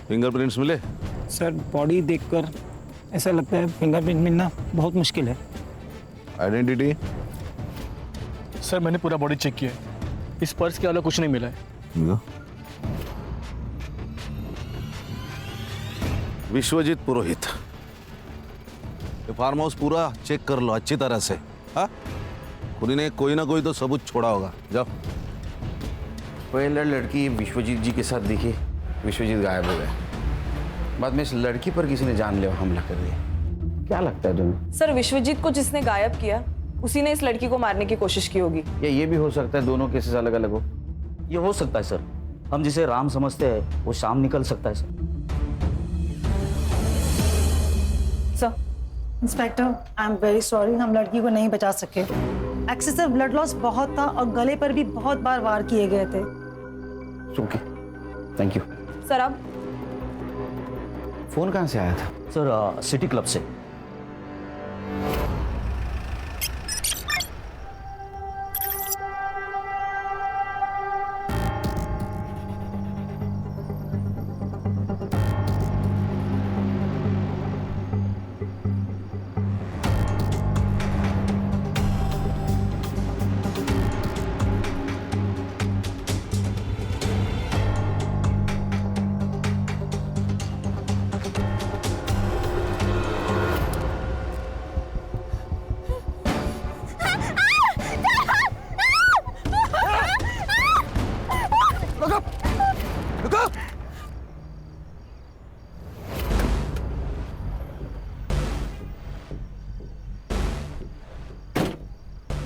Fingerprints मिले? Sir body देखकर ऐसा लगता है फिंगरप्रिंट मिलना बहुत मुश्किल है। आइडेंटिटी? सर मैंने पूरा बॉडी चेक किया है, इस पर्स के अलावा कुछ नहीं मिला है। विश्वजीत पुरोहित, ये फार्म हाउस पूरा चेक कर लो अच्छी तरह से। हाँ, खुदी ने कोई ना कोई तो सबूत छोड़ा होगा। जाओ। पहले लड़की विश्वजीत जी के साथ दिखी, विश्वजीत गायब हो गए। बाद में इस लड़की पर किसी ने जानलेवा हमला कर दिया। क्या लगता है तुम्हें? सर विश्वजीत को जिसने गायब किया उसी ने इस लड़की को मारने की कोशिश की होगी। या ये भी हो सकता है दोनों केसेस अलग अलग हो। ये हो सकता है सर, हम जिसे राम समझते हैं वो शाम निकल सकता है sir. Sir inspector, I am very sorry, हम लड़की को नहीं बचा सके। एक्सेसिव ब्लड लॉस बहुत था और गले पर भी बहुत बार वार किए गए थे। Okay, thank you. सर अब फोन कहाँ से आया था? सर सिटी क्लब से।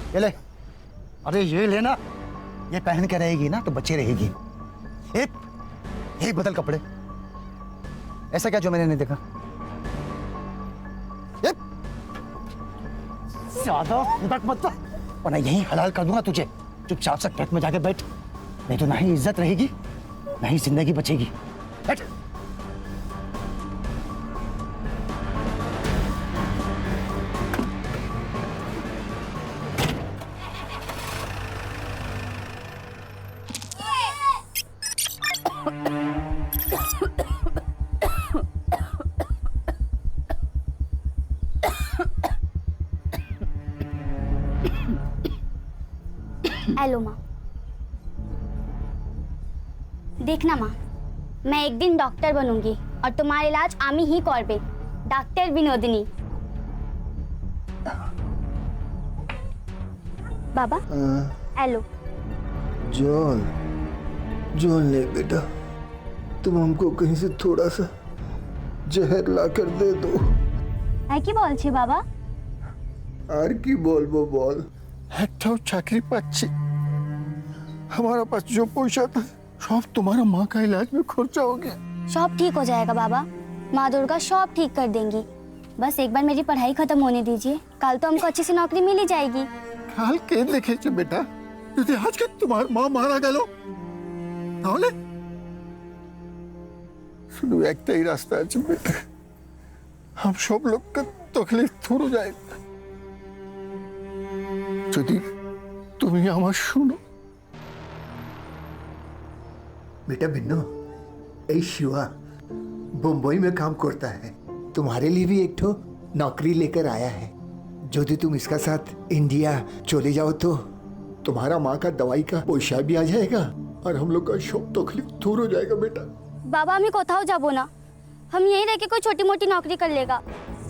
ये ले। अरे ये लेना, ये पहन के रहेगी ना तो बच्चे रहेगी। एक बदल कपड़े। ऐसा क्या जो मैंने नहीं देखा? ज्यादा फुदक मत जा, वरना यही हलाल कर दूंगा तुझे। चुपचाप से ट्रक में जाके बैठ, नहीं तो ना ही इज्जत रहेगी ना ही जिंदगी बचेगी। बैठ। हेलो माँ। देखना माँ, मैं एक दिन डॉक्टर बनूंगी और तुम्हारा इलाज आमी ही करबे। डॉक्टर विनोदिनी। बाबा हेलो। जॉन, जॉन ले बेटा, तुम हमको कहीं से थोड़ा सा जहर ला कर दे दो। है কি বলছে বাবা? আর কি বলবো বল, একটাও চাকরি পাচ্ছি। हमारा पास जो पैसा था सब तुम्हारा माँ का इलाज में खर्चा हो गया। सब ठीक हो जाएगा बाबा, माँ दुर्गा सब ठीक कर देंगी। बस एक बार मेरी पढ़ाई खत्म होने दीजिए, कल तो हमको अच्छी सी नौकरी मिल ही जाएगी। काल के देखे बेटा, यदि आज के तुम्हारा माँ मारा गलो তাহলে শুধু একটাই রাস্তা আছে বেটা, हम सब लोग का तकलीफ दूर हो जाएगा যদি তুমি আমার শুনো। बेटा बिन्नू, ए शिवा मुंबई में काम करता है, तुम्हारे लिए भी एक ठो नौकरी लेकर आया है। यदि तुम इसका साथ इंडिया चले जाओ तो तुम्हारा माँ का दवाई का पैसा भी आ जाएगा और हम लोग का सब तकलीफ दूर हो जाएगा बेटा। बाबा हमें कोথাও যাবো না, हम यहीं रह के कोई छोटी मोटी नौकरी कर लेगा।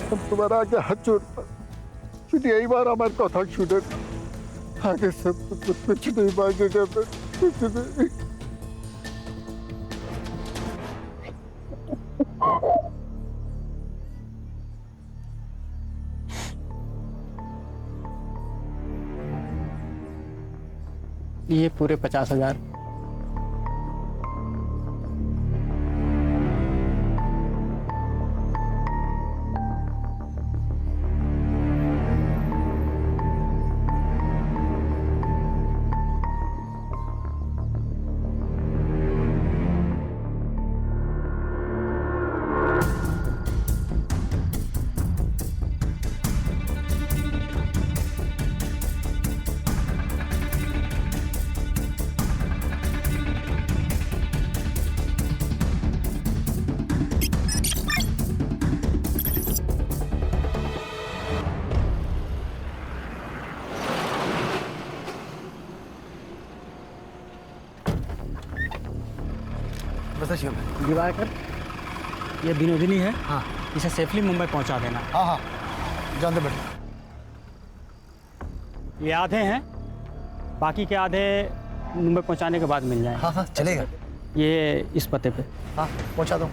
हम तुम्हारा आगे हाथ जोड़ता, शुद्ध यही बार हमारे कथा छूटे, आगे सब कुछ नहीं मांगेगा, कुछ नहीं। ये पूरे 50,000। बस शिवम। दिवाकर, ये विनोदिनी है। हाँ, इसे सेफली मुंबई पहुंचा देना। हाँ हाँ, जान दे बेटे। ये आधे हैं, बाकी के आधे मुंबई पहुंचाने के बाद मिल जाएंगे। हाँ हाँ, चलेगा। ये इस पते पे। हाँ, पहुंचा दो।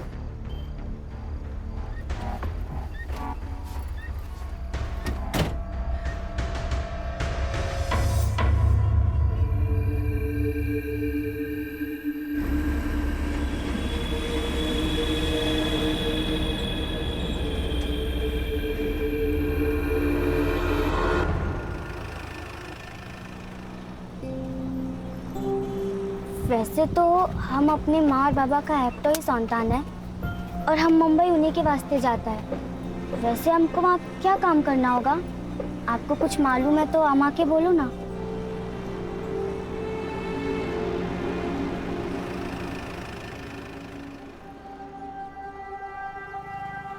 वैसे तो हम अपने माँ और बाबा का एक्टो ही संतान है और हम मुंबई उन्हीं के वास्ते जाता है। वैसे हमको वहाँ क्या काम करना होगा? आपको कुछ मालूम है तो अम्मा के बोलो ना।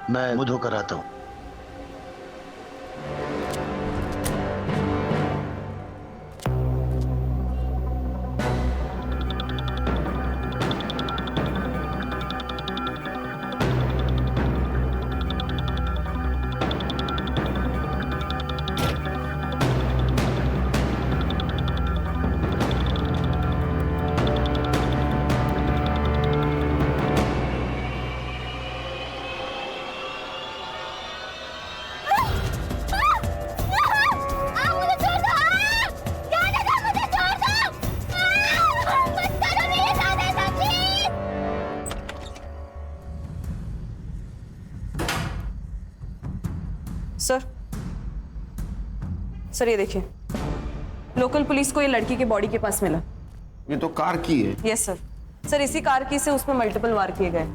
मैं मुंह धोकर आता हूँ। सर ये देखिए, लोकल पुलिस को ये लड़की के बॉडी के पास मिला। ये तो कार की है। Yes sir. सर इसी कार की से उसमें मल्टीपल वार किए गए।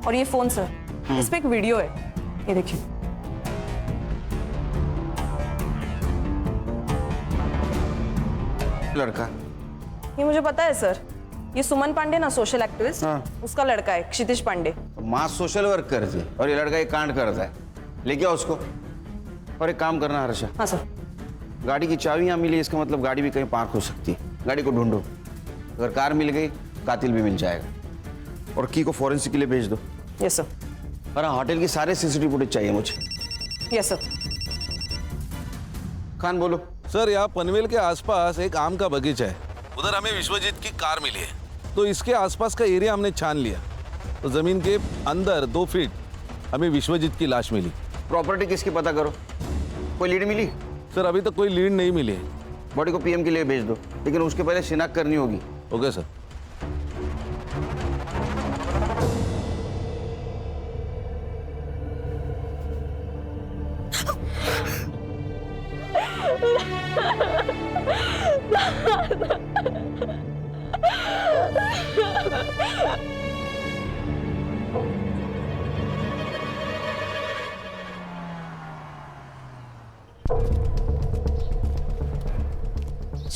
और ये फोन सर, इस पे एक वीडियो है, ये देखिए। लड़का ये मुझे पता है सर, ये सुमन पांडे ना, सोशल एक्टिविस्ट, उसका लड़का है क्षितिज पांडे। माँ सोशल वर्क करती है और ये लड़का एक कांड करता है। लेके आओ उसको। और एक काम करना हर्षा, हाँ सर। गाड़ी की चाबी यहाँ मिली, इसका मतलब गाड़ी भी कहीं पार्क हो सकती है। गाड़ी को ढूंढो, अगर कार मिल गई कातिल भी मिल जाएगा। और की को फॉरेंसिक के लिए भेज दो। Yes sir. और हाँ, होटल की सारे सीसीटीवी फुटेज चाहिए मुझे। Yes sir. खान बोलो। सर यहाँ पनवेल के आसपास एक आम का बगीचा है, उधर हमें विश्वजीत की कार मिली है, तो इसके आसपास का एरिया हमने छान लिया, तो जमीन के अंदर 2 फीट हमें विश्वजीत की लाश मिली। प्रॉपर्टी किसकी पता करो, कोई लीड मिली? सर अभी तक कोई लीड नहीं मिली है। बॉडी को पीएम के लिए भेज दो, लेकिन उसके पहले शिनाख्त करनी होगी। Okay sir.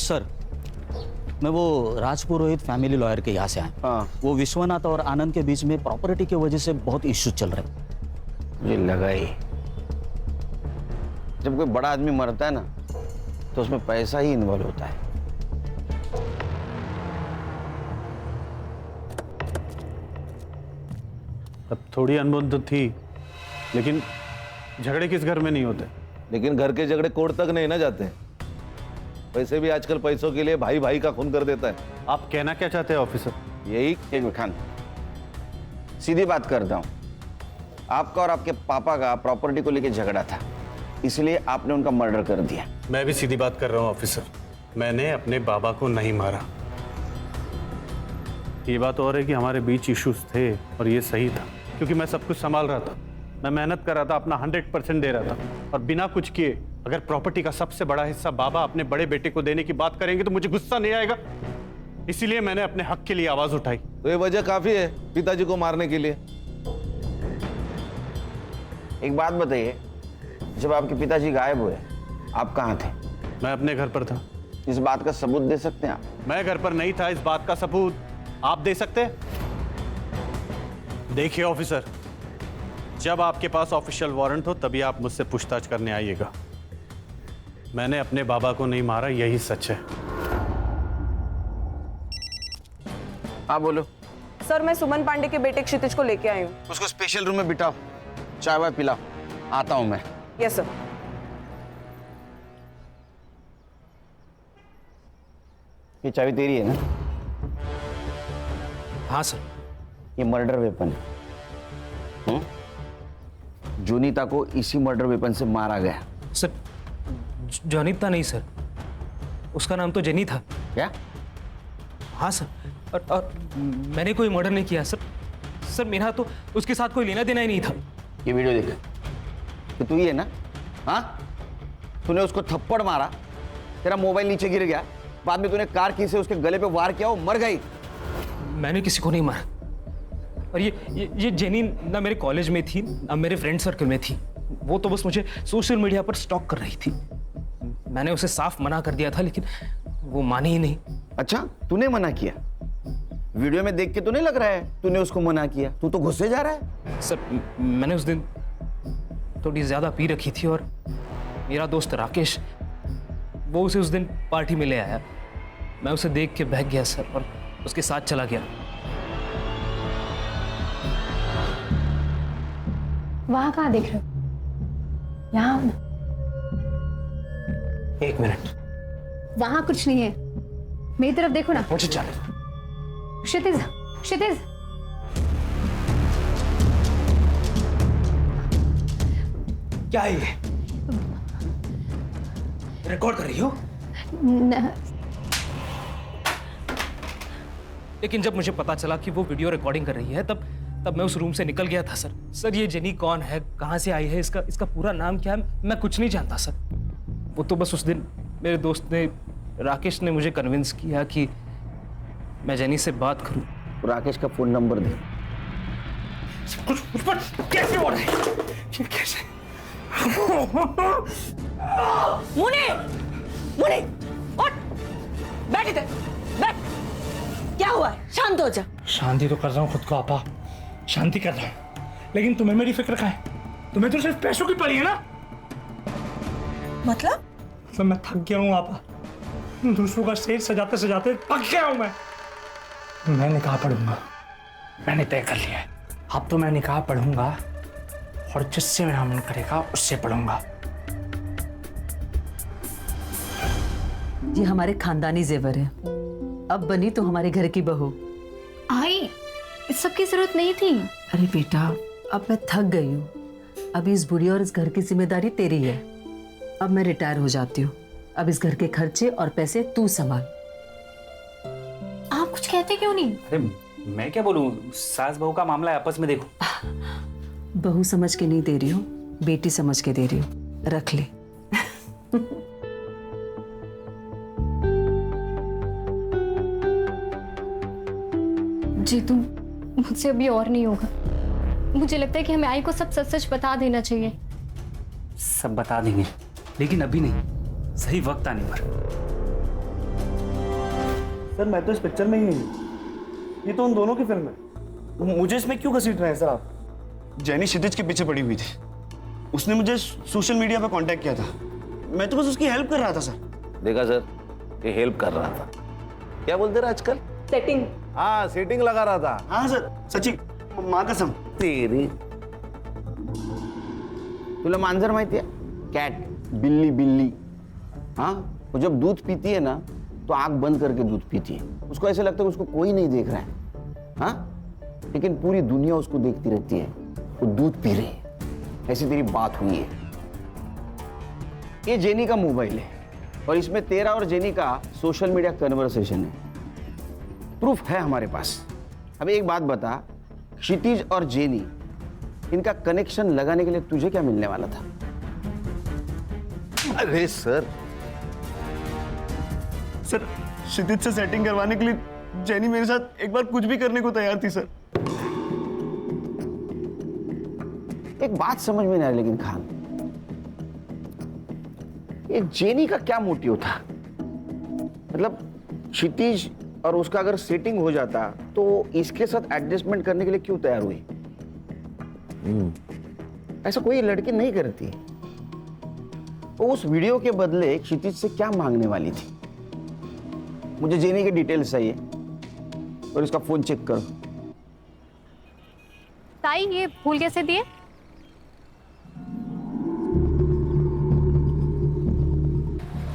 सर, मैं वो राजपुरोहित फैमिली लॉयर के यहाँ से आया। हाँ। वो विश्वनाथ और आनंद के बीच में प्रॉपर्टी की वजह से बहुत इश्यूज चल रहे हैं। मुझे लगा ही, जब कोई बड़ा आदमी मरता है ना, तो उसमें पैसा ही इन्वॉल्व होता है। अब थोड़ी अनबन तो थी, लेकिन झगड़े किस घर में नहीं होते। लेकिन घर के झगड़े कोर्ट तक नहीं ना जाते हैं। वैसे भी आजकल पैसों के लिए भाई भाई का खून कर देता है। आप कहना क्या चाहते हैं ऑफिसर? यही एक मिनट खान, सीधी बात करता हूँ। आपका और आपके पापा का प्रॉपर्टी को लेकर झगड़ा था, इसलिए आपने उनका मर्डर कर दिया। मैं भी सीधी बात कर रहा हूँ ऑफिसर, मैंने अपने बाबा को नहीं मारा। ये बात और है कि हमारे बीच इश्यूज थे और ये सही था, क्योंकि मैं सब कुछ संभाल रहा था, मैं मेहनत कर रहा था, अपना 100% दे रहा था, और बिना कुछ किए अगर प्रॉपर्टी का सबसे बड़ा हिस्सा बाबा अपने बड़े बेटे को देने की बात करेंगे तो मुझे गुस्सा नहीं आएगा। इसीलिए मैंने अपने हक के लिए आवाज उठाई। तो ये वजह काफी है पिताजी को मारने के लिए। एक बात बताइए, जब आपके पिताजी गायब हुए, आप कहाँ थे? मैं अपने घर पर था। इस बात का सबूत दे सकते हैं आप? मैं घर पर नहीं था, इस बात का सबूत आप दे सकते हैं? देखिए ऑफिसर, जब आपके पास ऑफिशियल वारंट हो तभी आप मुझसे पूछताछ करने आइएगा। मैंने अपने बाबा को नहीं मारा, यही सच है। हाँ बोलो। सर मैं सुमन पांडे के बेटे क्षितिज को लेके आई हूँ। उसको स्पेशल रूम में बिठाओ, चाय वाय पिलाओ, आता हूं मैं। Yes sir. ये चाबी तेरी है ना? हाँ सर। ये मर्डर वेपन है। जोनीता को इसी मर्डर वेपन से मारा गया। सर जोनीता नहीं सर, उसका नाम तो जेनी था। क्या? हाँ सर, और मैंने कोई मर्डर नहीं किया सर। सर मेरा तो उसके साथ कोई लेना देना ही नहीं था। ये वीडियो देख कि तू ही है ना? हाँ, तूने उसको थप्पड़ मारा, तेरा मोबाइल नीचे गिर गया, बाद में तूने कार की से उसके गले पे वार किया, वो मर गई। मैंने किसी को नहीं मारा। और ये जेनी ना मेरे कॉलेज में थी ना मेरे फ्रेंड सर्कल में थी। वो तो बस मुझे सोशल मीडिया पर स्टॉक कर रही थी। मैंने उसे साफ मना कर दिया था लेकिन वो मानी ही नहीं। अच्छा, तूने मना किया? वीडियो में देख के तो नहीं लग रहा है तूने उसको मना किया। तू तो गुस्से जा रहा है। सर मैंने उस दिन थोड़ी ज्यादा पी रखी थी और मेरा दोस्त राकेश वो उसे उस दिन पार्टी में ले आया। मैं उसे देख के बहक गया सर और उसके साथ चला गया। वहां कहाँ देख रहे हो? यहाँ एक मिनट, वहां कुछ नहीं है, मेरी तरफ देखो ना। मुझे चल। क्षितिज, क्षितिज, क्या है ये? रिकॉर्ड कर रही हो? लेकिन जब मुझे पता चला कि वो वीडियो रिकॉर्डिंग कर रही है तब मैं उस रूम से निकल गया था सर। सर ये जेनी कौन है, कहाँ से आई है, इसका पूरा नाम क्या है, मैं कुछ नहीं जानता सर। वो तो बस उस दिन मेरे दोस्त ने राकेश ने मुझे कन्विंस किया कि मैं जेनी से बात करूं। राकेश का फोन नंबर दे। कुछ पर कैसे हो रहा है? कैसे? मुने, मुने, उठ, बैठ इधर, बैठ। क्या हुआ है? शांत हो जा। शांति तो कर रहा हूँ खुद को आपा, शांति कर रहा हूँ, लेकिन तुम्हें मेरी फिक्र कहाँ है? तुम्हें तो सिर्फ पैसों की पड़ी है ना? मतलब मैं थक गया हूँ आपा, दूसरों का स्टेज सजाते सजाते थक गया हूँ मैं निकाह पढ़ूंगा, मैंने तय कर लिया है। अब तो मैं निकाह पढ़ूंगा और जिससे मेरा मन करेगा उससे पढ़ूंगा। ये हमारे खानदानी जेवर है, अब बनी तो हमारे घर की बहू। आई, इस सब की जरूरत नहीं थी। अरे बेटा, अब मैं थक गई हूँ, अब इस बुढ़ी और इस घर की जिम्मेदारी तेरी है। अब मैं रिटायर हो जाती हूँ, अब इस घर के खर्चे और पैसे तू संभाल। आप कुछ कहते क्यों नहीं? अरे मैं क्या बोलूं, सास बहू का मामला है, आपस में देखो। बहू समझ के नहीं दे रही हूँ, बेटी समझ के दे रही हूँ, रख ले। जी तुम मुझसे अभी और नहीं होगा। मुझे लगता है कि हमें आई को सब सच सच बता देना चाहिए। सब बता देंगे लेकिन अभी नहीं, सही वक्त आने पर। सर मैं तो इस पिक्चर में ही नहीं हूँ, ये तो उन दोनों की फिल्म है। मुझे इसमें क्यों घसीट रहे हैं सर आप? जेनी क्षितिज के पीछे पड़ी हुई थी, उसने मुझे सोशल मीडिया पर कांटेक्ट किया था, मैं तो बस उसकी हेल्प कर रहा था सर। देखा सर, ये हेल्प कर रहा था। क्या बोलते रहे आजकल? सेटिंग। हाँ, सेटिंग लगा रहा था। हाँ सर, सच्ची माँ कसम। तेरी तुला मांजर माहिती है? कैट, बिल्ली बिल्ली। हाँ, वो जब दूध पीती है ना तो आंख बंद करके दूध पीती है। उसको ऐसे लगता है उसको कोई नहीं देख रहा है। हाँ, लेकिन पूरी दुनिया उसको देखती रहती है, वो दूध पी रही है। ऐसी तेरी बात हुई है। ये जेनी का मोबाइल है और इसमें तेरा और जेनी का सोशल मीडिया कन्वर्सेशन है, प्रूफ है हमारे पास। अब एक बात बता, क्षितिज और जेनी इनका कनेक्शन लगाने के लिए तुझे क्या मिलने वाला था? अरे सर क्षितिज से सेटिंग करवाने के लिए जेनी मेरे साथ एक बार कुछ भी करने को तैयार थी सर। एक बात समझ में नहीं आ रही लेकिन खान, ये जेनी का क्या मोटिव था? मतलब क्षितिज और उसका अगर सेटिंग हो जाता तो इसके साथ एडजस्टमेंट करने के लिए क्यों तैयार हुई? ऐसा कोई लड़की नहीं करती। वो उस वीडियो के बदले क्षितिज से क्या मांगने वाली थी? मुझे जेनी के डिटेल्स चाहिए और इसका फोन चेक करो। ताई ये फूल कैसे दिए?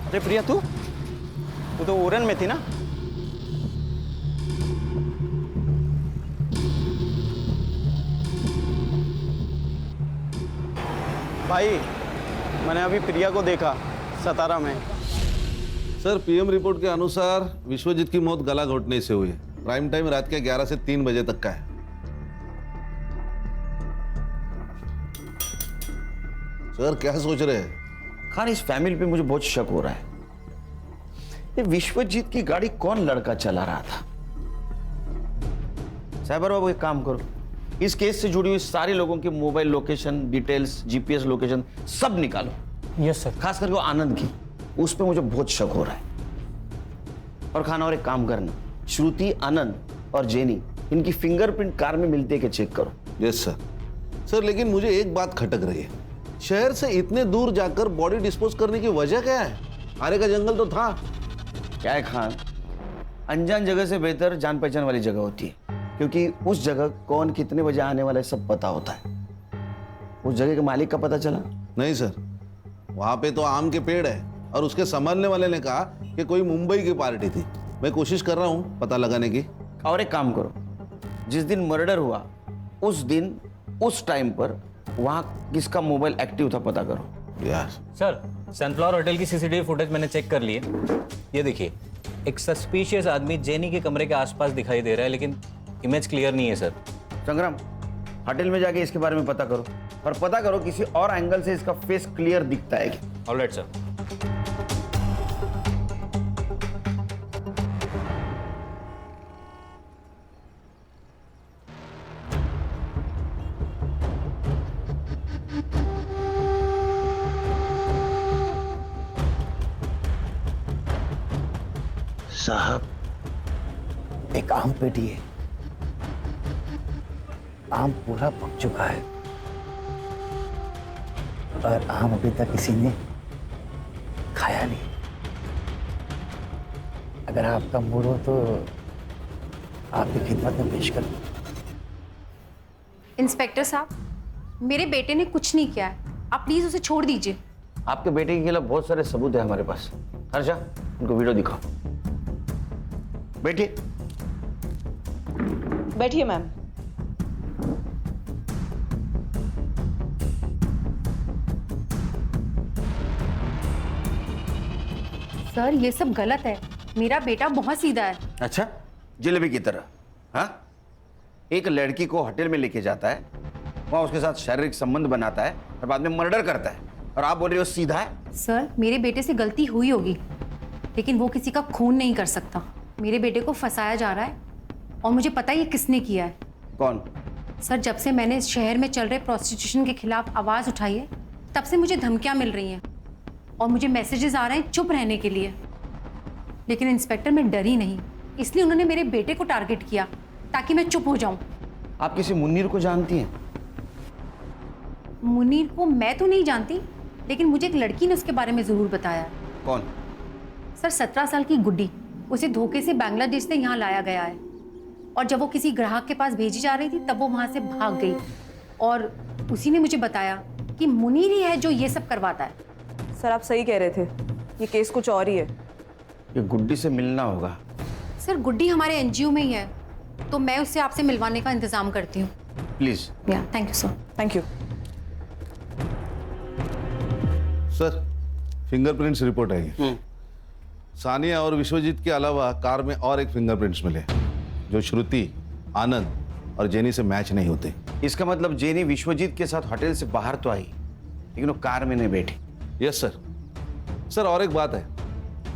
अरे प्रिया, तू तो ओरन में थी ना? भाई, मैंने अभी प्रिया को देखा सतारा में। सर, पीएम रिपोर्ट के अनुसार विश्वजीत की मौत गला घोटने से हुई है। प्राइम टाइम रात के 11 से 3 बजे तक का है। सर, क्या सोच रहे हैं? खान, इस फैमिली पे मुझे बहुत शक हो रहा है। ये विश्वजीत की गाड़ी कौन लड़का चला रहा था? साइबर बाबू, एक काम करो, इस केस से जुड़ी हुई सारे लोगों की mobile location details, GPS location सब निकालो। Yes sir. खास करके वो आनंद की, उस पे मुझे बहुत शक हो रहा है। और खान, और एक काम करना, श्रुति, आनंद और जेनी, इनकी फिंगरप्रिंट कार में मिलते के चेक करो। Yes sir. सर, लेकिन मुझे एक बात खटक रही है। शहर से इतने दूर जाकर बॉडी डिस्पोज करने की वजह क्या है? आरे का जंगल तो था। क्या है खान, अनजान जगह से बेहतर जान पहचान वाली जगह होती है, क्योंकि उस जगह कौन कितने बजे आने वाला है सब पता होता है। उस जगह के मालिक का पता चला? नहीं सर, वहां पे तो आम के पेड़ है और उसके संभालने वाले ने कहा कि कोई मुंबई की पार्टी थी। मैं कोशिश कर रहा हूँ पता लगाने की। और एक काम करो, जिस दिन मर्डर हुआ उस दिन उस टाइम पर वहां किसका मोबाइल एक्टिव था पता करो। यार सर, सनफ्लावर होटल की सीसीटीवी फुटेज मैंने चेक कर ली है। ये देखिए, एक सस्पिशियस आदमी जेनी के कमरे के आसपास दिखाई दे रहा है, लेकिन इमेज क्लियर नहीं है सर। संग्राम, होटल में जाके इसके बारे में पता करो, और पता करो किसी और एंगल से इसका फेस क्लियर दिखता है क्या। Alright sir. साहब, एक आम पेटी है, आम पूरा पक चुका है और आम अभी तक किसी ने खाया नहीं। अगर आपका मूड हो तो आपकी खिदमत में पेश करूं। इंस्पेक्टर साहब, मेरे बेटे ने कुछ नहीं किया है, आप प्लीज उसे छोड़ दीजिए। आपके बेटे के खिलाफ बहुत सारे सबूत है हमारे पास। हर्षा, उनको वीडियो दिखाओ। बैठिए। बैठिए मैम। सर, ये सब गलत है। मेरा बेटा बहुत सीधा है। अच्छा, जलेबी की तरह? हाँ, एक लड़की को होटल में लेके जाता है, वहां उसके साथ शारीरिक संबंध बनाता है और बाद में मर्डर करता है, और आप बोल रहे हो सीधा है? सर, मेरे बेटे से गलती हुई होगी, लेकिन वो किसी का खून नहीं कर सकता। मेरे बेटे को फंसाया जा रहा है और मुझे पता है ये किसने किया है। कौन? सर, जब से मैंने इस शहर में चल रहे प्रोस्टिट्यूशन के खिलाफ आवाज़ उठाई है, तब से मुझे धमकियां मिल रही हैं और मुझे मैसेजेस आ रहे हैं चुप रहने के लिए। लेकिन इंस्पेक्टर, मैं डरी नहीं, इसलिए उन्होंने मेरे बेटे को टारगेट किया ताकि मैं चुप हो जाऊं। आप किसी मुन्नीर को जानती हैं? मुनीर को मैं तो नहीं जानती, लेकिन मुझे एक लड़की ने उसके बारे में ज़रूर बताया। कौन? सर, 17 साल की गुड्डी। उसे धोखे से बांग्लादेश से यहाँ लाया गया है और जब वो किसी ग्राहक के पास भेजी जा रही थी तब वो वहाँ से भाग गई, और उसी ने मुझे बताया कि मुनीर ही है जो ये सब करवाता है। सर, आप सही कह रहे थे, ये केस कुछ और ही है। ये गुड्डी से मिलना होगा। सर, गुड्डी हमारे एनजीओ में ही है, तो मैं उससे आपसे मिलवाने का इंतजाम करती हूँ। Please. Yeah, thank you sir. Thank you. Sir, fingerprints report आई। सानिया और विश्वजीत के अलावा कार में और एक फिंगरप्रिंट्स मिले जो श्रुति, आनंद और जेनी से मैच नहीं होते। इसका मतलब जेनी विश्वजीत के साथ होटल से बाहर तो आई, लेकिन वो कार में नहीं बैठी। Yes sir. सर, और एक बात है,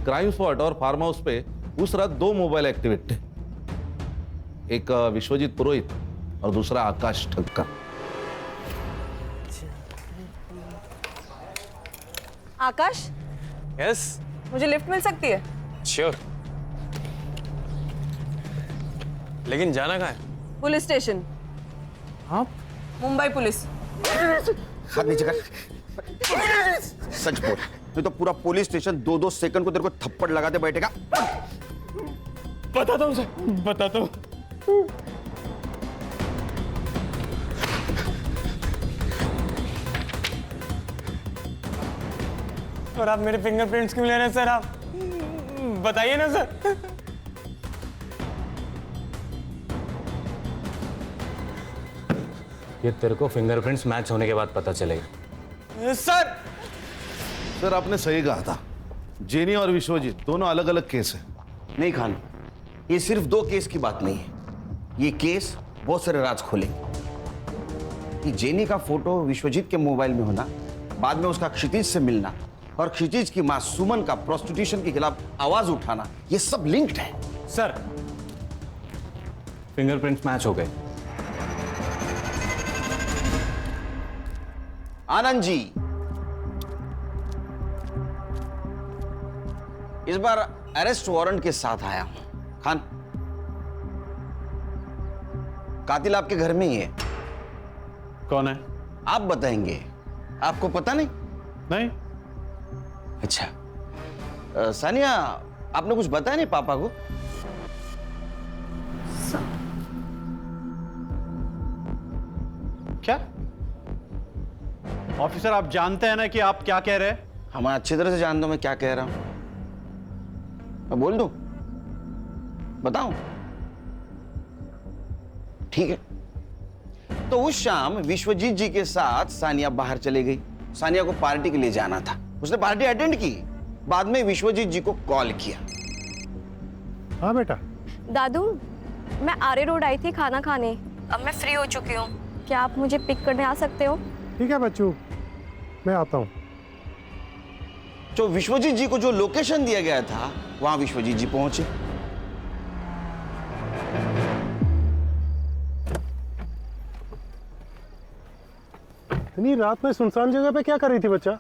क्राइम स्पॉट और फार्म हाउस पे उस रात 2 मोबाइल एक्टिवेट थे, एक विश्वजीत पुरोहित और दूसरा आकाश ठक्कर। आकाश, यस, मुझे लिफ्ट मिल सकती है? श्योर। लेकिन जाना कहाँ है? Police station. हाँ? मुंबई पुलिस। हाथ नीचे कर। सच बोल, नहीं तो पूरा पुलिस स्टेशन 2-2 सेकंड को तेरे को थप्पड़ लगाते बैठेगा। बताता हूँ सर, बताता हूँ। और आप मेरे फिंगरप्रिंट्स क्यों ले रहे हैं सर? आप बताइए ना सर। ये तेरे को फिंगरप्रिंट्स मैच होने के बाद पता चलेगा। सर सर आपने सही कहा था, जेनी और विश्वजीत दोनों अलग अलग केस हैं। नहीं खान, ये सिर्फ 2 केस की बात नहीं है, ये केस बहुत सारे राज खोलेंगे। कि जेनी का फोटो विश्वजीत के मोबाइल में होना, बाद में उसका क्षितिज से मिलना और क्षितिज की मां सुमन का प्रोस्टिट्यूशन के खिलाफ आवाज उठाना, ये सब लिंक्ड है। सर फिंगरप्रिंट्स मैच हो गए। आनंद जी, इस बार अरेस्ट वारंट के साथ आया हूं। खान, कातिल आपके घर में ही है। कौन है? आप बताएंगे, आपको पता नहीं? नहीं। अच्छा सानिया, आपने कुछ बताया नहीं पापा को? क्या ऑफिसर, आप जानते हैं ना कि आप क्या कह रहे हैं? हाँ, मैं अच्छी तरह से जानता हूं मैं क्या कह रहा हूं। मैं बोल दूं? बताऊं? ठीक है। तो उस शाम विश्वजीत जी के साथ सानिया बाहर चली गई। सानिया को पार्टी के लिए जाना था, उसने पार्टी अटेंड की। बाद में विश्वजीत जी को कॉल किया। हाँ बेटा। दादू, मैं आर्य रोड आई थी खाना खाने, अब मैं फ्री हो चुकी हूँ, क्या आप मुझे पिक करने आ सकते हो? ठीक है बच्चू, मैं आता हूँ। तो विश्वजीत जी को जो लोकेशन दिया गया था, वहां विश्वजीत जी पहुंचे। इतनी रात में सुनसान जगह पे क्या कर रही थी बच्चा?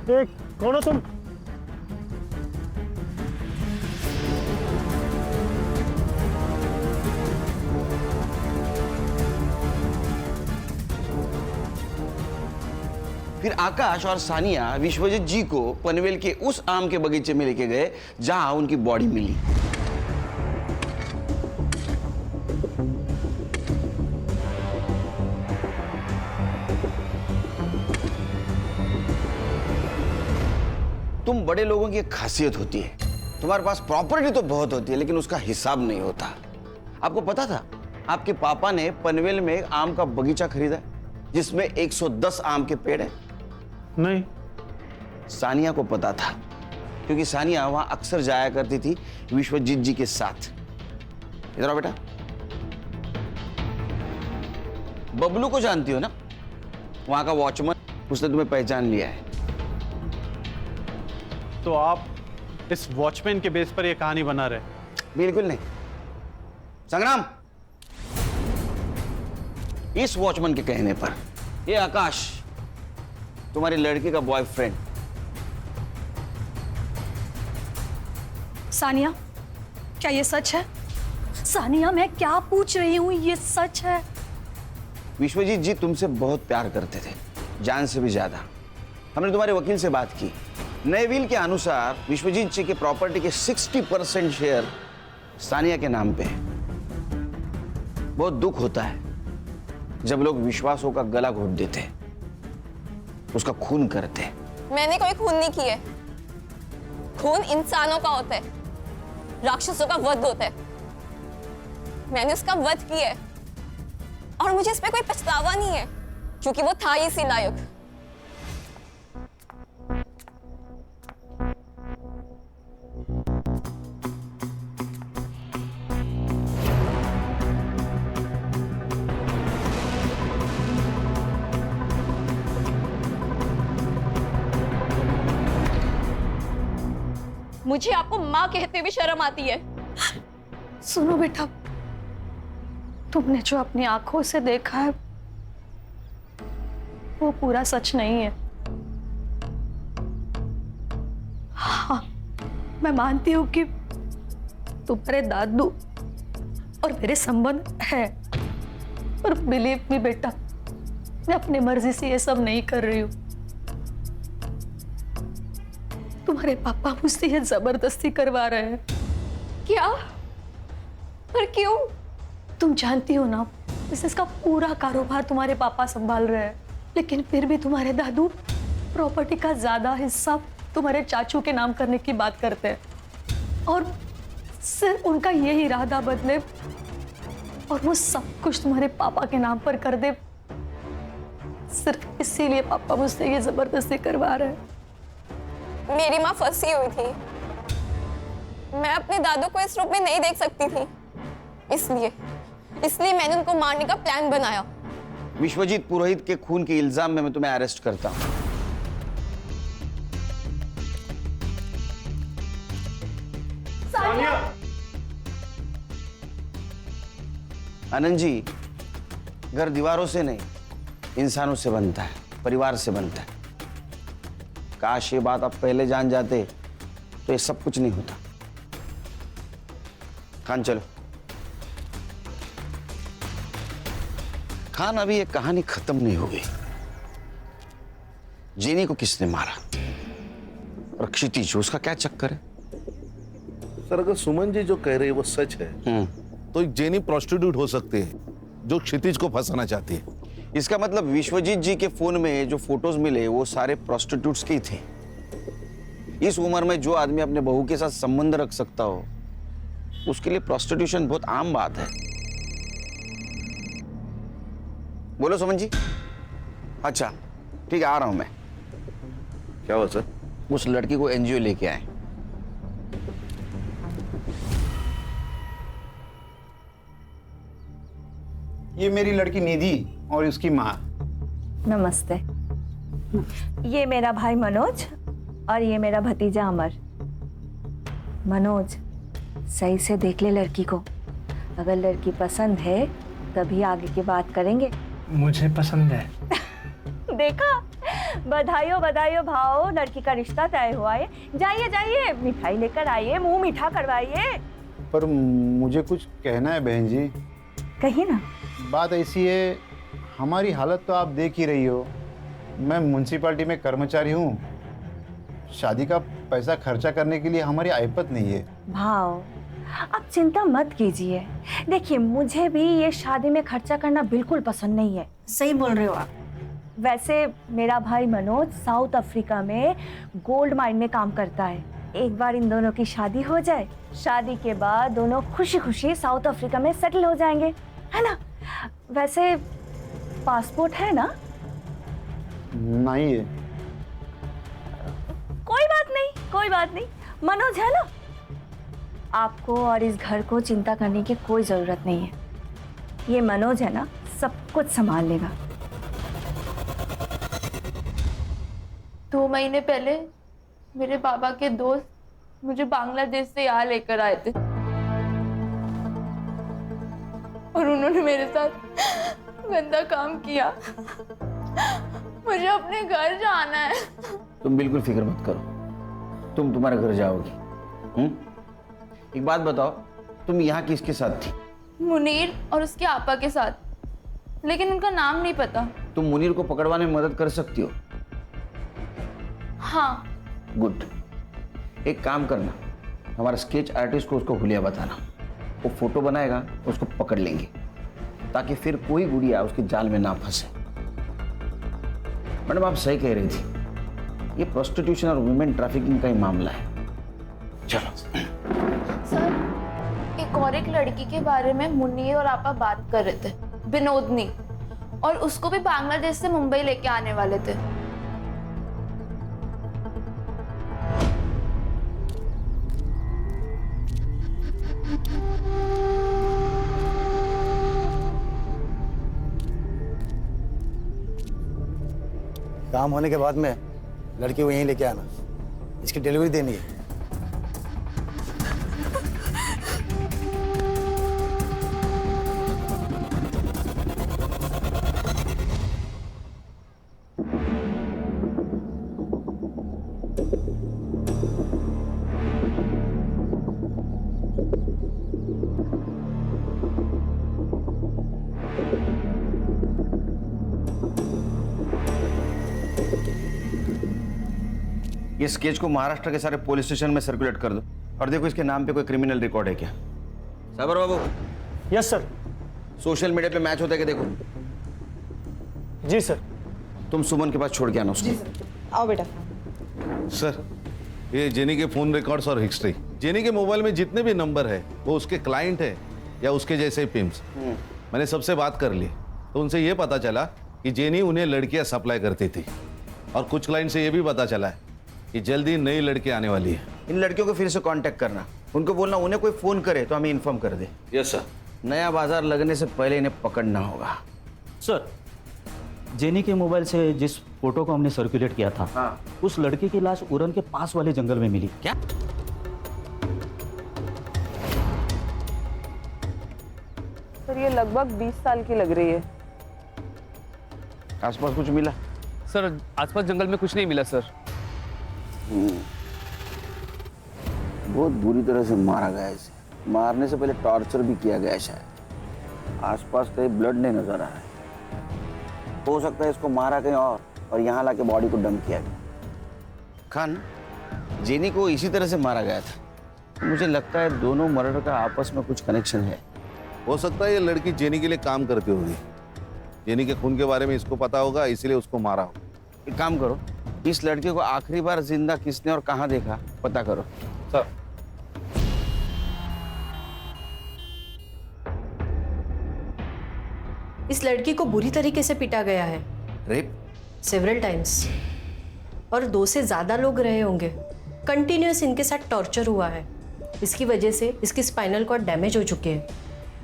कौन हो तुम? फिर आकाश और सानिया विश्वजीत जी को पनवेल के उस आम के बगीचे में लेके गए जहां उनकी बॉडी मिली। तुम बड़े लोगों की एक खासियत होती है, तुम्हारे पास प्रॉपर्टी तो बहुत होती है लेकिन उसका हिसाब नहीं होता। आपको पता था आपके पापा ने पनवेल में एक आम का बगीचा खरीदा जिसमें 110 आम के पेड़ हैं? नहीं। सानिया को पता था क्योंकि सानिया वहां अक्सर जाया करती थी विश्वजीत जी के साथ। इधर आओ बेटा। बबलू को जानती हो ना, वहां का वॉचमैन, उसने तुम्हें पहचान लिया है। तो आप इस वॉचमैन के बेस पर यह कहानी बना रहे? बिल्कुल नहीं संग्राम, इस वॉचमैन के कहने पर ये आकाश तुम्हारी लड़की का बॉयफ्रेंड। सानिया, क्या ये सच है? सानिया, मैं क्या पूछ रही हूँ, ये सच है? विश्वजीत जी तुमसे बहुत प्यार करते थे, जान से भी ज्यादा। हमने तुम्हारे वकील से बात की, नए विल के अनुसार विश्वजीत जी के प्रॉपर्टी के 60% शेयर सानिया के नाम पे है। बहुत दुख होता है जब लोग विश्वासों का गला घोट देते हैं, उसका खून करते हैं। मैंने कोई खून नहीं किए। खून इंसानों का होता है, राक्षसों का वध होता है। मैंने उसका वध किया है और मुझे इस पे कोई पछतावा नहीं है क्योंकि वो था ही इसी लायक। मुझे आपको माँ कहते हुए शर्म आती है। सुनो बेटा, तुमने जो अपनी आंखों से देखा है वो पूरा सच नहीं है। हाँ, मैं मानती हूँ कि तुम्हारे दादू और मेरे संबंध है, पर बिलीव मी बेटा, मैं अपनी मर्जी से ये सब नहीं कर रही हूँ। तुम्हारे पापा मुझसे ये जबरदस्ती करवा रहे हैं। क्या? पर क्यों? तुम जानती हो ना, बिजनेस का पूरा कारोबार तुम्हारे पापा संभाल रहे हैं। लेकिन फिर भी तुम्हारे दादू प्रॉपर्टी का ज्यादा हिस्सा तुम्हारे चाचू के नाम करने की बात करते हैं और सिर्फ उनका यही इरादा बदले और वो सब कुछ तुम्हारे पापा के नाम पर कर दे, सिर्फ इसीलिए पापा मुझसे ये जबरदस्ती करवा रहे हैं। मेरी माँ फंसी हुई थी, मैं अपने दादू को इस रूप में नहीं देख सकती थी, इसलिए मैंने उनको मारने का प्लान बनाया। विश्वजीत पुरोहित के खून के इल्जाम में मैं तुम्हें अरेस्ट करता हूं। आनंद जी, घर दीवारों से नहीं इंसानों से बनता है, परिवार से बनता है। काश ये बात आप पहले जान जाते तो ये सब कुछ नहीं होता। खान चलो। खान, अभी ये कहानी खत्म नहीं हो गई। जेनी को किसने मारा और क्षितिज, उसका क्या चक्कर है? सर, अगर सुमन जी जो कह रहे हैं वो सच है तो एक जेनी प्रोस्टिट्यूट हो सकती है जो क्षितिज को फंसाना चाहती है। इसका मतलब विश्वजीत जी के फोन में जो फोटोज मिले वो सारे प्रोस्टिट्यूट्स के ही थे। इस उम्र में जो आदमी अपने बहू के साथ संबंध रख सकता हो उसके लिए प्रोस्टिट्यूशन बहुत आम बात है। बोलो सुमन जी। अच्छा ठीक है, आ रहा हूं मैं। क्या हुआ सर? उस लड़की को एनजीओ लेके आए। ये मेरी लड़की निधि और उसकी माँ। नमस्ते। ये मेरा भाई मनोज और ये मेरा भतीजा अमर। मनोज, सही से देख ले लड़की को, अगर लड़की पसंद है तभी आगे की बात करेंगे। मुझे पसंद है। देखा, बधाइयों बधाइयों भाव, लड़की का रिश्ता तय हुआ है। जाइए जाइए, मिठाई लेकर आइए, मुंह मीठा करवाइए। पर मुझे कुछ कहना है बहन जी। कहिए ना। बात ऐसी है, हमारी हालत तो आप देख ही रही हो। मैं म्युनिसिपैलिटी में कर्मचारी हूँ, शादी का पैसा खर्चा करने के लिए हमारी आयपत नहीं है। भाव, आप चिंता मत कीजिए। देखिए, मुझे भी ये शादी में खर्चा करना बिल्कुल पसंद नहीं है। सही बोल रहे हो आप। वैसे मेरा भाई मनोज साउथ अफ्रीका में गोल्ड माइन में काम करता है। एक बार इन दोनों की शादी हो जाए, शादी के बाद दोनों खुशी खुशी साउथ अफ्रीका में सेटल हो जाएंगे, है ना? वैसे पासपोर्ट है ना? नहीं है। कोई बात नहीं, कोई बात नहीं। मनोज है ना? आपको और इस घर को चिंता करने की कोई जरूरत नहीं है। ये मनोज है ना, सब कुछ संभाल लेगा। 2 महीने पहले मेरे बाबा के दोस्त मुझे बांग्लादेश से यहाँ लेकर आए थे और उन्होंने मेरे साथ गंदा काम किया। मुझे अपने घर जाना है। तुम बिल्कुल फिक्र मत करो, तुम तुम्हारे घर जाओगी। एक बात बताओ, तुम यहाँ किसके साथ थी? मुनीर और उसके आपा के साथ, लेकिन उनका नाम नहीं पता। तुम मुनीर को पकड़वाने में मदद कर सकती हो? हाँ। गुड। एक काम करना, हमारा स्केच आर्टिस्ट को उसको हुलिया बताना, वो फोटो बनाएगा, उसको पकड़ लेंगे ताकि फिर कोई गुड़िया उसके जाल में ना फंसे। मैडम, आप सही कह रही थी, ये प्रोस्टिट्यूशन और वुमेन ट्रैफिकिंग का ही मामला है। चलो। सर, एक और एक लड़की के बारे में मुन्नी और आपा बात कर रहे थे, विनोदनी, और उसको भी बांग्लादेश से मुंबई लेके आने वाले थे। काम होने के बाद में लड़की को यहीं लेके आना, इसकी डिलीवरी देनी है। ये स्केच को महाराष्ट्र के सारे पुलिस स्टेशन में सर्कुलेट कर दो और देखो इसके नाम पे कोई क्रिमिनल रिकॉर्ड है क्या। साबर बाबू। Yes sir. सोशल मीडिया पे मैच होता है कि देखो। जी सर। तुम सुमन के पास छोड़ के आना उसको। आओ बेटा। सर, ये जेनी के फोन रिकॉर्ड्स और हिस्ट्री, जेनी के मोबाइल में जितने भी नंबर है वो उसके क्लाइंट है या उसके जैसे पिम्स। मैंने सबसे बात कर ली तो उनसे ये पता चला कि जेनी उन्हें लड़कियां सप्लाई करती थी, और कुछ क्लाइंट से ये भी पता चला है कि जल्दी नई लड़कियां आने वाली है। इन लड़कियों को फिर से कांटेक्ट करना, उनको बोलना उन्हें कोई फोन करे तो हमें इन्फॉर्म कर दे। Yes sir. नया बाजार लगने से पहले इन्हें पकड़ना होगा। सर, जेनी के मोबाइल से जिस फोटो को हमने सर्कुलेट किया था, हाँ। उस लड़की की लाश उरन के पास वाले जंगल में मिली। क्या? सर ये लगभग 20 साल की लग रही है। आसपास कुछ मिला? सर आसपास जंगल में कुछ नहीं मिला सर। बहुत बुरी तरह से मारा गया है इसे। मारने से पहले टॉर्चर भी किया गया है शायद। आसपास कहीं ब्लड नहीं नजर आ रहा है। हो सकता है इसको मारा कहीं और यहाँ लाके बॉडी को डंप किया गया। खान, जेनी को इसी तरह से मारा गया था। मुझे लगता है दोनों मर्डर का आपस में कुछ कनेक्शन है। हो सकता है ये लड़की जेनी के लिए काम करती होगी, जेनी के खून के बारे में इसको पता होगा, इसीलिए उसको मारा हो। एक काम करो, इस लड़के को आखिरी बार जिंदा किसने और कहाँ देखा पता करो। सर। इस लड़की को बुरी तरीके से पीटा गया है। रेप? Several times. और 2 से ज्यादा लोग रहे होंगे। कंटिन्यूअस इनके साथ टॉर्चर हुआ है। इसकी वजह से इसकी स्पाइनल कॉर्ड डैमेज हो चुके हैं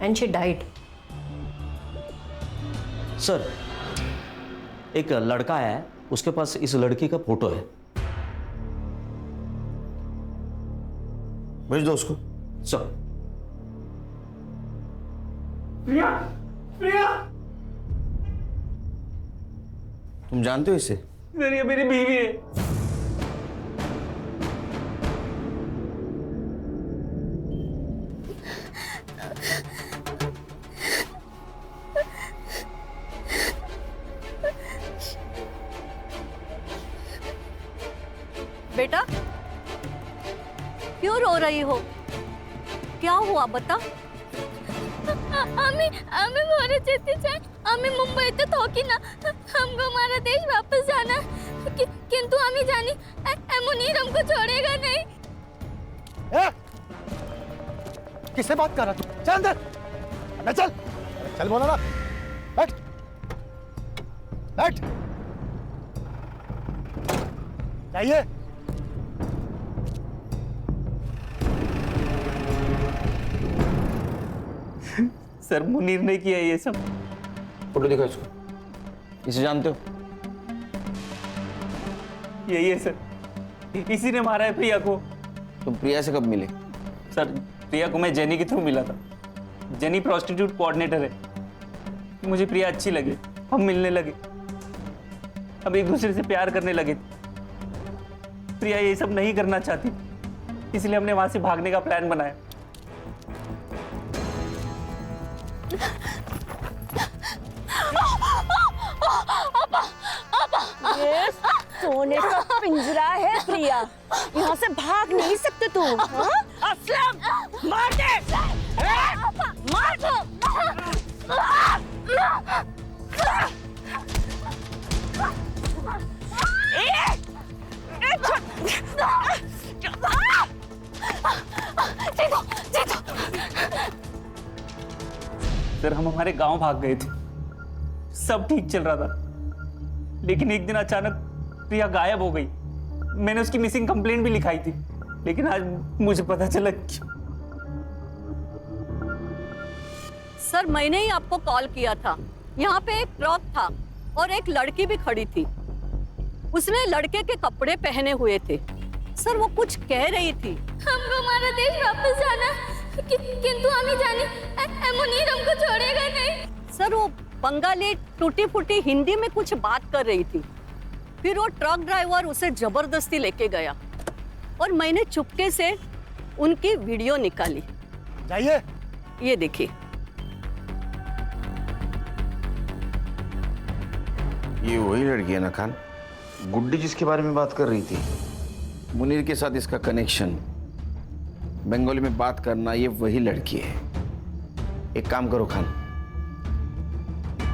एंड शी डाइड। सर, एक लड़का है, उसके पास इस लड़की का फोटो है। भेज दो उसको। सर। प्रिया, प्रिया। तुम जानते हो इसे? सर ये मेरी बीवी है। बेटा, क्यों रो रही हो? क्या हुआ बता? आम्ही मरत येते आम्ही मुंबईत थोकी ना हमको हमारा देश वापस जाना किंतु आम्ही जानी मुनीर हमको छोड़ेगा नहीं। किससे बात कर रहा तू? चल अंदर। अबे चल, चल बोला ना। बैठ, बैठ। जाइए। सर मुनीर ने किया ये सब। फोटो दिखाओ इसको। इसे जानते हो? यही है सर, इसी ने मारा है प्रिया को। तुम प्रिया से कब मिले? सर प्रिया को मैं जेनी के थ्रू मिला था। जेनी प्रोस्टिट्यूट कोऑर्डिनेटर है। मुझे प्रिया अच्छी लगी, हम मिलने लगे, अब एक दूसरे से प्यार करने लगे। प्रिया ये सब नहीं करना चाहती, इसलिए हमने वहां से भागने का प्लान बनाया। ये सोने का पिंजरा है प्रिया, यहाँ से भाग नहीं सकते तू। असलम, मार दे, मार दो। सर हम हमारे गांव भाग गए थे, सब ठीक चल रहा था, लेकिन एक दिन अचानक प्रिया गायब हो गई। मैंने उसकी मिसिंग कंप्लेंट भी लिखाई थी, लेकिन आज मुझे पता चला कि... सर मैंने ही आपको कॉल किया था। यहाँ पे एक ट्रक था और एक लड़की भी खड़ी थी। उसने लड़के के कपड़े पहने हुए थे। सर वो कुछ कह रही थी। हमको हमारा देश वापस जाना किंतु हमें जानी मुनीर हमको छोड़ेगा नहीं। सर वो बंगाली टूटी फूटी हिंदी में कुछ बात कर रही थी। फिर वो ट्रक ड्राइवर उसे जबरदस्ती लेके गया और मैंने चुपके से उनकी वीडियो निकाली। जाइए। ये देखिए। ये वही लड़की है ना खान, गुड्डी जिसके बारे में बात कर रही थी? मुनीर के साथ इसका कनेक्शन, बंगाली में बात करना, ये वही लड़की है। एक काम करो खान,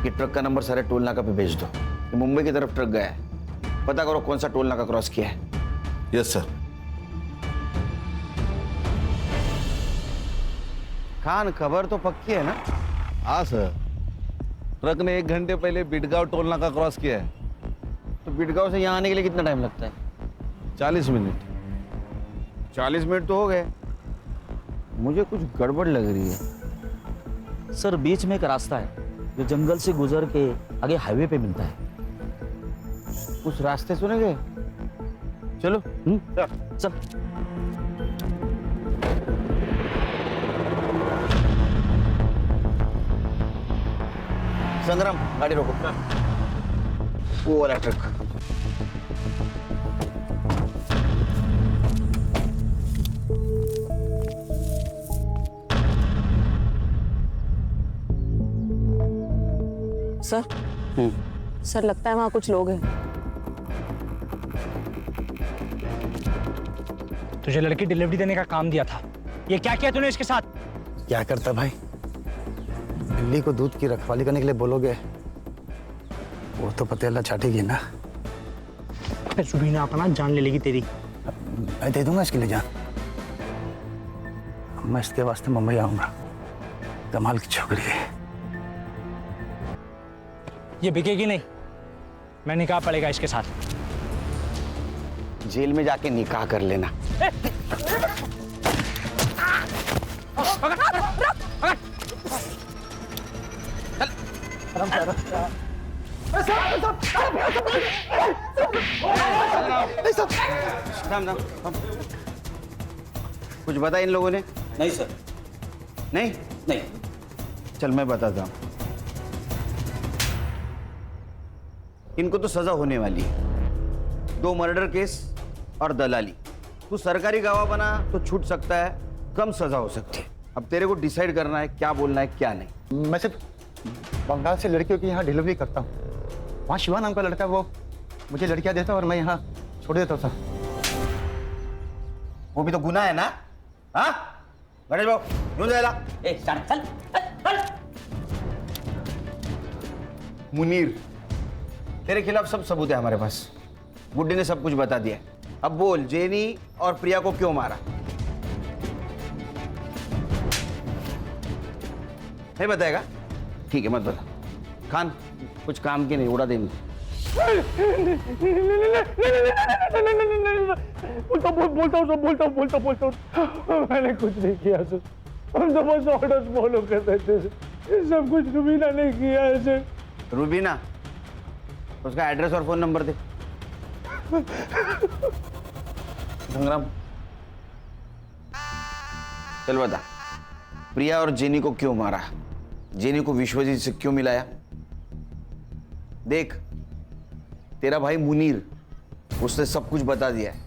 ये ट्रक का नंबर सारे टोल नाका पे भेज दो। कि मुंबई की तरफ ट्रक गया है। पता करो कौन सा टोल नाका क्रॉस किया है। Yes sir. खान, खबर तो पक्की है ना? हाँ सर, ट्रक ने 1 घंटे पहले बिडगांव टोल नाका क्रॉस किया है। तो बिडगांव से यहाँ आने के लिए कितना टाइम लगता है? 40 मिनट। 40 मिनट तो हो गए। मुझे कुछ गड़बड़ लग रही है। सर बीच में एक रास्ता है जो जंगल से गुजर के आगे हाईवे पे मिलता है। उस रास्ते सुनेंगे? चलो। चल। संग्राम, गाड़ी रोको। वो वाला ट्रक। सर सर लगता है वहाँ कुछ लोग हैं। तुझे लड़की डिलीवरी देने का काम दिया था, ये क्या किया तूने इसके साथ? क्या करता भाई, बिल्ली को दूध की रखवाली करने के लिए बोलोगे वो तो पतेला चाटेगी ना। सुबीना अपना जान ले लेगी तेरी। मैं दे दूंगा इसके लिए जान। मैं इसके वास्ते मुंबई आऊंगा। कमाल की छोकरी है। ये बिकेगी नहीं, मैं निकाह पड़ेगा इसके साथ। जेल में जाके निकाह कर लेना। कुछ बताया इन लोगों ने? नहीं सर। नहीं नहीं। चल मैं बताता हूं। इनको तो सजा होने वाली है। 2 मर्डर केस और दलाली। तू सरकारी गवाह बना तो छूट सकता है, कम सजा हो सकती है। अब तेरे को डिसाइड करना है क्या बोलना है क्या नहीं। मैं सिर्फ बंगाल से लड़कियों की यहाँ डिलीवरी करता हूँ। वहाँ शिवा नाम का लड़का, वो मुझे लड़कियाँ देता और मैं यहाँ छोड़ देता था। वो भी तो गुनाह है ना? हाँ गणेश भाऊ, यूं जाएगा। चल। मुनीर, तेरे खिलाफ सब सबूत है हमारे पास। गुड्डी ने सब कुछ बता दिया। अब बोल, जेनी और प्रिया को क्यों मारा? नहीं बताएगा? ठीक है, मत बता। खान, कुछ काम की नहीं, उड़ा देंगे। बोलता हूँ। मैंने कुछ नहीं किया सर, हम तो बस ऑर्डर्स फॉलो कर रहे थे। सब कुछ रुबीना ने किया है सर। रुबीना, उसका एड्रेस और फोन नंबर दे। संग्राम, चल बता, प्रिया और जेनी को क्यों मारा? जेनी को विश्वजीत से क्यों मिलाया? देख, तेरा भाई मुनीर, उसने सब कुछ बता दिया है।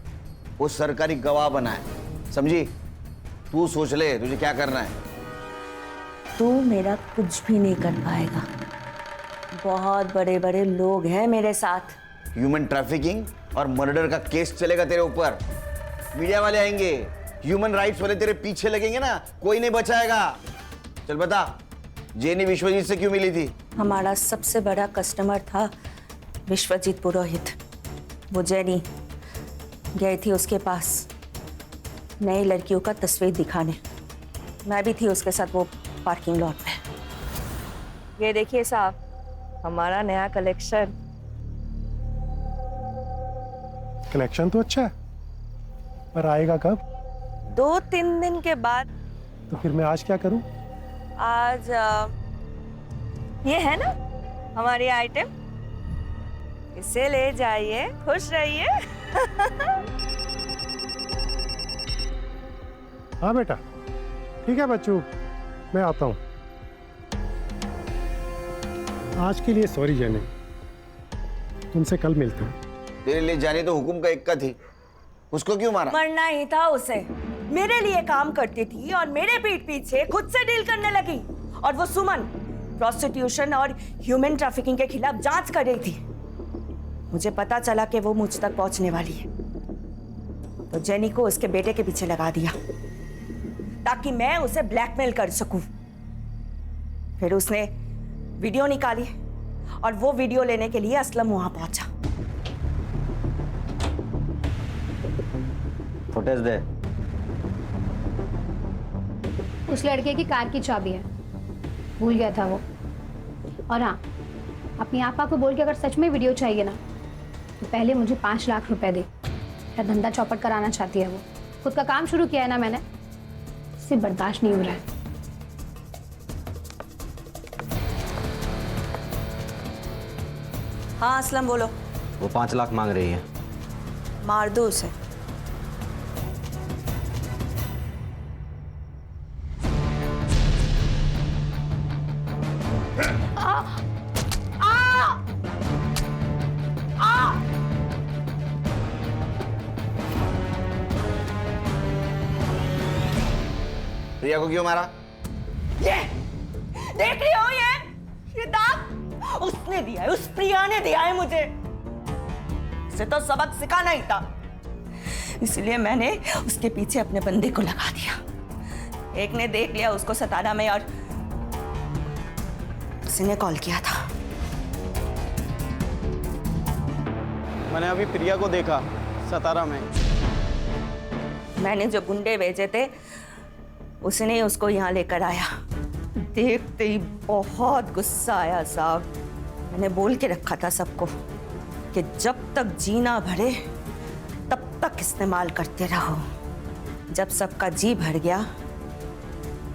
वो सरकारी गवाह बना है, समझी? तू सोच ले तुझे क्या करना है। तू मेरा कुछ भी नहीं कर पाएगा। बहुत बड़े बड़े लोग हैं मेरे साथ। ह्यूमन ट्रैफिकिंग और मर्डर का केस चलेगा तेरे ऊपर। मीडिया वाले आएंगे, ह्यूमन राइट्स वाले तेरे पीछे लगेंगे ना, कोई नहीं बचाएगा। चल बता, जेनी विश्वजीत से क्यों मिली थी? हमारा सबसे बड़ा कस्टमर था विश्वजीत पुरोहित। वो जेनी गई थी उसके पास नई लड़कियों का तस्वीर दिखाने। मैं भी थी उसके साथ वो पार्किंग लॉट पे। ये देखिए साहब, हमारा नया कलेक्शन। कलेक्शन तो अच्छा है, पर आएगा कब? 2-3 दिन के बाद। तो फिर मैं आज क्या करूं? आज ये है ना हमारी आइटम, इसे ले जाइए, खुश रहिए। हाँ बेटा, ठीक है बच्चों, मैं आता हूँ। आज के लिए सॉरी जेनी, तुमसे कल मिलते हैं। तेरे लिए जाने तो हुकुम का इक्का थी, उसको क्यों मारा? मरना ही था उसे। मेरे लिए काम करती थी और मेरे पीठ पीछे खुद से डील करने लगी। और वो सुमन प्रोस्टिट्यूशन और ह्यूमन ट्रैफिकिंग के खिलाफ जांच कर रही थी। मुझे पता चला कि वो मुझ तक पहुंचने वाली है, तो जेनी को उसके बेटे के पीछे लगा दिया ताकि मैं उसे ब्लैकमेल कर सकूं। फिर उसने वीडियो निकाली और वो वीडियो लेने के लिए असलम वहां पहुंचा। फुटेज दे। उस लड़के की कार की चाबी है, भूल गया था वो। और हाँ, अपनी आपा को बोल के अगर सच में वीडियो चाहिए ना तो पहले मुझे 5 लाख रुपए दे। क्या धंधा चौपट कराना चाहती है वो। खुद का काम शुरू किया है ना मैंने, इससे बर्दाश्त नहीं हो रहा है। हाँ असलम बोलो। वो 5 लाख मांग रही है। मार दो उसे। प्रिया को क्यों मारा? ये देख रही हो, ये दाग उसने दिया है, उस प्रिया ने दिया है मुझे। उसे तो सबक सिखाना ही था, इसलिए मैंने उसके पीछे अपने बंदे को लगा दिया। एक ने देख लिया उसको सतारा में और उसी ने कॉल किया था। मैंने अभी प्रिया को देखा सतारा में। मैंने जो गुंडे भेजे थे उसने ही उसको यहाँ लेकर आया। देखते ही बहुत गुस्सा आया साहब। मैंने बोल के रखा था सबको कि जब तक जीना भरे तब तक इस्तेमाल करते रहो। जब सबका जी भर गया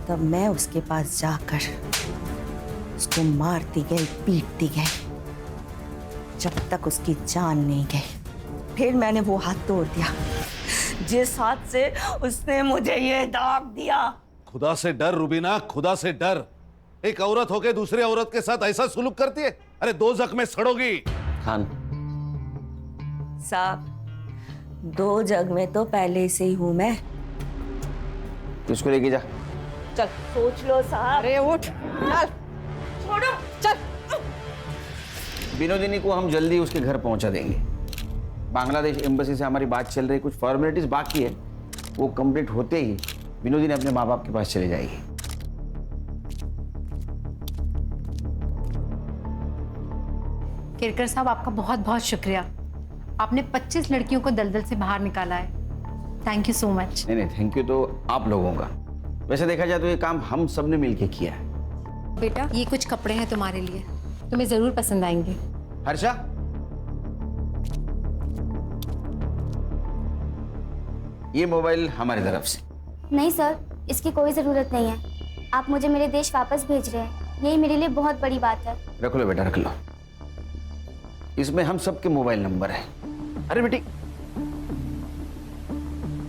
तब मैं उसके पास जाकर उसको मारती गई, पीटती गई, जब तक उसकी जान नहीं गई। फिर मैंने वो हाथ तोड़ दिया जिस हाथ से उसने मुझे ये दाग दिया। खुदा से डर रुबीना, खुदा से डर। एक औरत होके दूसरी औरत के साथ ऐसा सुलूक करती है? अरे दोज़ख में सड़ोगी। खान साहब, 2 जग में तो पहले से ही हूं मैं। इसको लेके जा। चल सोच लो साहब। अरे उठ, चल छोड़ो, चल। विनोदिनी को हम जल्दी उसके घर पहुंचा देंगे। बांग्लादेश एम्बेसी से हमारी बात चल रही, कुछ फॉर्मेलिटीज बाकी है, वो कंप्लीट होते ही विनोदिनी अपने माँ बाप के पास चले जाएगी। केरकर साहब, आपका बहुत बहुत शुक्रिया। आपने 25 लड़कियों को दलदल से बाहर निकाला है। Thank you so much. नहीं, थैंक यू तो आप लोगों का। वैसे देखा जाए तो ये काम हम सब ने मिलके किया है। बेटा, ये कुछ कपड़े हैं तुम्हारे लिए, तुम्हें जरूर पसंद आएंगे। हर्षा, ये मोबाइल हमारी तरफ से। नहीं सर, इसकी कोई जरूरत नहीं है। आप मुझे मेरे देश वापस भेज रहे हैं, यही मेरे लिए बहुत बड़ी बात है। रख लो बेटा, रख लो। इसमें हम सबके मोबाइल नंबर है। अरे बेटी,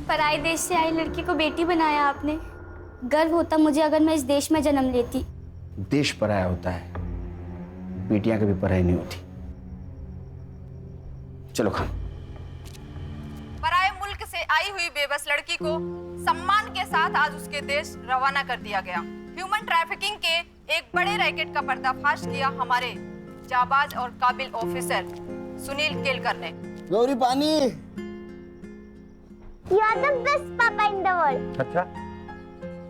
पराए देश से आई लड़की को बेटी बनाया आपने। गर्व होता मुझे अगर मैं इस देश में जन्म लेती। देश पराया होता है, बेटियां कभी पराई नहीं होती। चलो खान। पराए मुल्क से आई हुई बेबस लड़की को सम्मान के साथ आज उसके देश रवाना कर दिया गया। ह्यूमन ट्रैफिकिंग के एक बड़े रैकेट का पर्दाफाश किया हमारे जाबाज और काबिल ऑफिसर सुनील केलकर ने। गौरी पानी। You are the best papa in the world. अच्छा,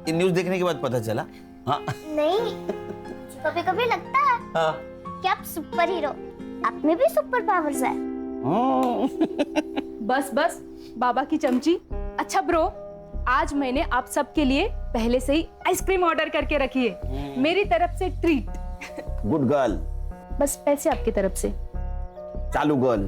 ये न्यूज़ देखने के बाद पता चला? हाँ। नहीं, कभी कभी लगता है हाँ। कि आप सुपर हीरो, आप में भी सुपर पावर्स है। बस बस बाबा की चमची। अच्छा ब्रो, आज मैंने आप सबके लिए पहले से ही आइसक्रीम ऑर्डर करके रखी है, मेरी तरफ से ट्रीट। Good girl. बस पैसे आपकी तरफ से। चालू गर्ल।